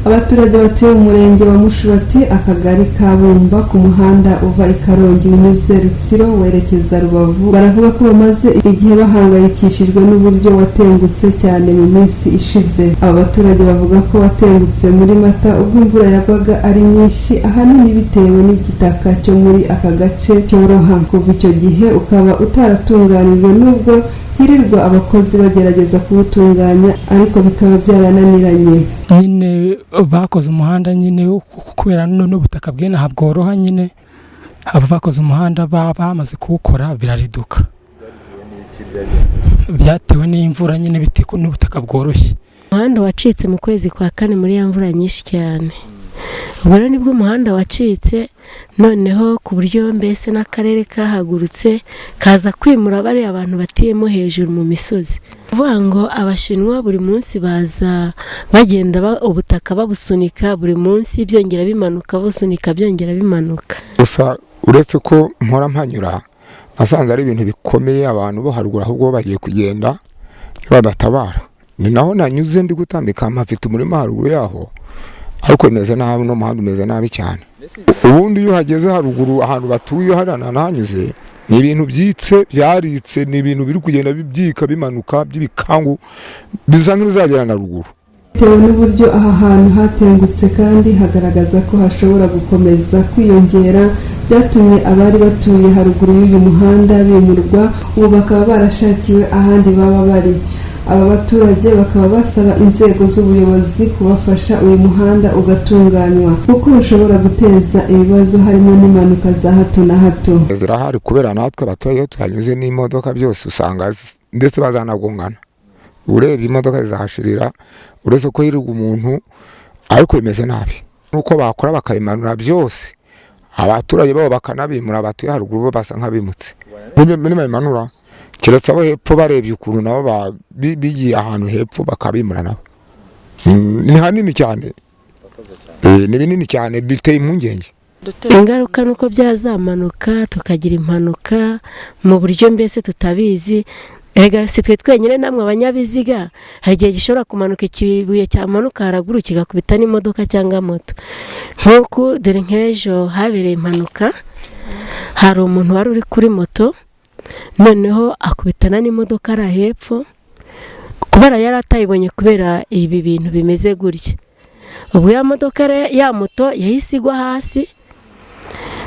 Abaturage batuye mu murenge wa Mushubati akagari ka Bumba ku muhanda uva i Karongi unyuze Rutsiro werekeza Rubavu baravuga ko bamaze igihe bahangayikishijwe n'uburyo watengutse cyane mu minsi ishize. Aba baturage bavuga ko watengutse muri Mata ubwo imvura yagwaga ari nyinshi ahanini bitewe n'igitaka cyo muri aka gace cyoroha. Kuva icyo gihe ukaba utaratunganijwe n'ubwo hirirwa abakozi bagerageza kuwutunganya ariko bikaba byarananiranye. Nyine bakoze umuhanda nyine kubera n'ubutaka bwene habworoha nyine abo bakoze umuhanda bamaze kuwukora birariduka. Byatewe n'imvura nyine bitiko n'ubutaka bworoshye. Umuhanda wacitse mu kwezi kwa kane muri ya mvura nyinshi cyane. Ubwo nibwo umuhanda wacitse noneho ku buryo mbese n'akarere kahagurutse kaza kwimura bari abantu batiyemo hejuru mu misozi. Kuvuga ngo abashinwa buri munsi baza bagenda ubutaka babusunika buri munsi byongera bimanuka busunika byongera bimanuka. Gusa uretse ko mpora mpanyura nasanze ari ibintu bikomeye abantu bo haruguru ahubwo bagiye kugenda badatabara. Ni naho nanyuze ndi gutambika mpafite umurima haruguru yaho ariko imeze nabi no muhanda umeze nabi cyane. Ubundi iyo hageze haruguru ahantu batuye harana nahanyuze ni ibintu byitse byaritse ni ibintu biri kugenda bibyika bimanuka by'ibikangu biza nk'ibizagera na ruguru. Bitewe n'uburyo aha hantu hatengutse kandi hagaragaza ko hashobora gukomeza kwiyongera byatumye abari batuye haruguru y'uyu muhanda bimurwa ubu bakaba barashakiwe ahandi baba bari. Aba baturage bakaba basaba inzego z'ubuyobozi kubafasha uyu muhanda ugatunganywa kuko ushobora guteza ibibazo harimo n'impanuka za hato na hato. Zirahari kubera natwe abatuye tuhanyuze n'imodoka byose usanga ndetse bazanagongana. Urebye imodoka zahashirira uretse ko hirirwa umuntu ariko bimeze nabi. Nuko bakora bakayimanura byose abaturage babo bakanabimura abatuye haruguru bo basa nk'abimutse. Muri bayimanura kiretse abo hepfo barebye ukuntu nabo bigiye ahantu hepfo bakabimura nabo. Ni hanini cyane. Ni binini cyane biteye impungenge. Ingaruka nuko byazamanuka tukagira impanuka mu buryo mbese tutabizi. Ega sitwe twenyine namwe abanyabiziga hari igihe gishobora kumanuka ikibuye cyamanuka haraguru kigakubita n'imodoka cyangwa moto. Nkuko dore nk'ejo habereye impanuka hari umuntu wari uri kuri moto noneho akubitana n'imodoka ari hepfo kubera yari atayibonye kubera ibi bintu bimeze gutya. Ubwo ya modoka ya moto yahise igwa hasi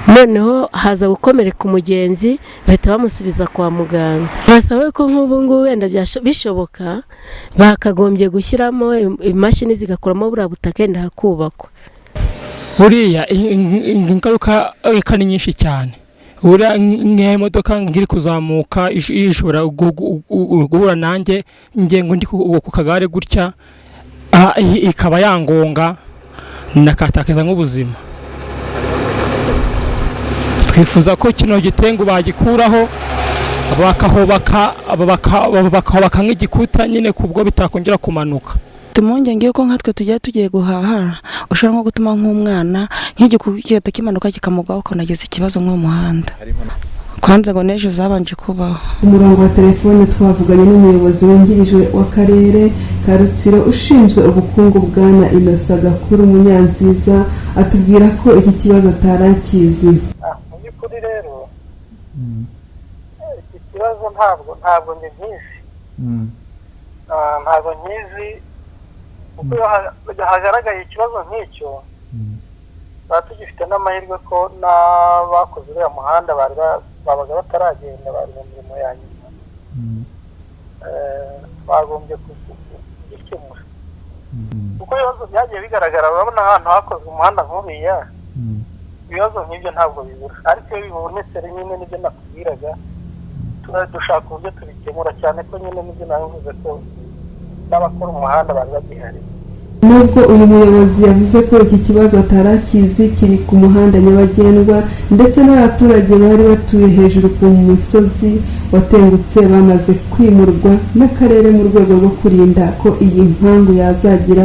noneho haza gukomereka umugenzi bahita bamusubiza kwa muganga. Basaba ko nk'ubu ngubu wenda bishoboka bakagombye gushyiramo imashini zigakuramo buriya butaka wenda hakubakwa. Buriya ingaruka ni nyinshi cyane. Ura nk'imodoka ngiri kuzamuka ishobora guhura nanjye nge ngo ndi ku kagare gutya ikaba yangonga nakatakaza nk'ubuzima. Twifuza ko kino gitengo bagikuraho bakahobaka nk'igikuta nyine kubwo bitakongera kumanuka. Tumunge ko nkatwe tugiye guhaha ushobora nko gutuma nk'umwana nk'igikuta kimanuka kikamugaho konageza ikibazo mu muhanda. Kwanza ngo nejo zabanje kubaho. Umurongo wa telefone twavuganye n'umuyobozi wungirije w'akarere ka Rutsiro ushinzwe ubukungu bwana Innocent Gakuru Munyanziza atubwira ko iki kibazo atarakizi. Mu by'ukuri rero iki kibazo ntabwo ni byinshi. Ntabwo nkizi kuko hagaragaye ikibazo nk'icyo tugifite n'amahirwe ko n'abakoze uriya muhanda babaga bataragenda bari mu mirimo ya nyuma bagombye kugikemura kuko ibibazo byagiye bigaragara. urabona ahantu hakozwe umuhanda nk'uriya ibibazo nk'ibyo ntabwo bibura ariko iyo bibonetse nyine nibyo nakubwiraga dushaka uburyo tubikemura cyane ko nyine nibyo nabivuze ko n'abakora umuhanda bari bagihari. Nubwo uyu muyobozi yavuze ko iki kibazo atarakizi kiri ku muhanda nyabagendwa ndetse n'abaturage bari batuye hejuru ku misozi watengutse bamaze kwimurwa n'akarere mu rwego rwo kurinda ko iyi nkangu yazagira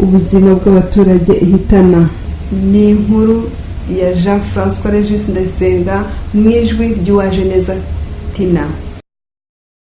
ubuzima bw'abaturage ihitana. Ni inkuru ya Jean François Regis Ndayisenga mu ijwi ry'Uwajeneza Tina.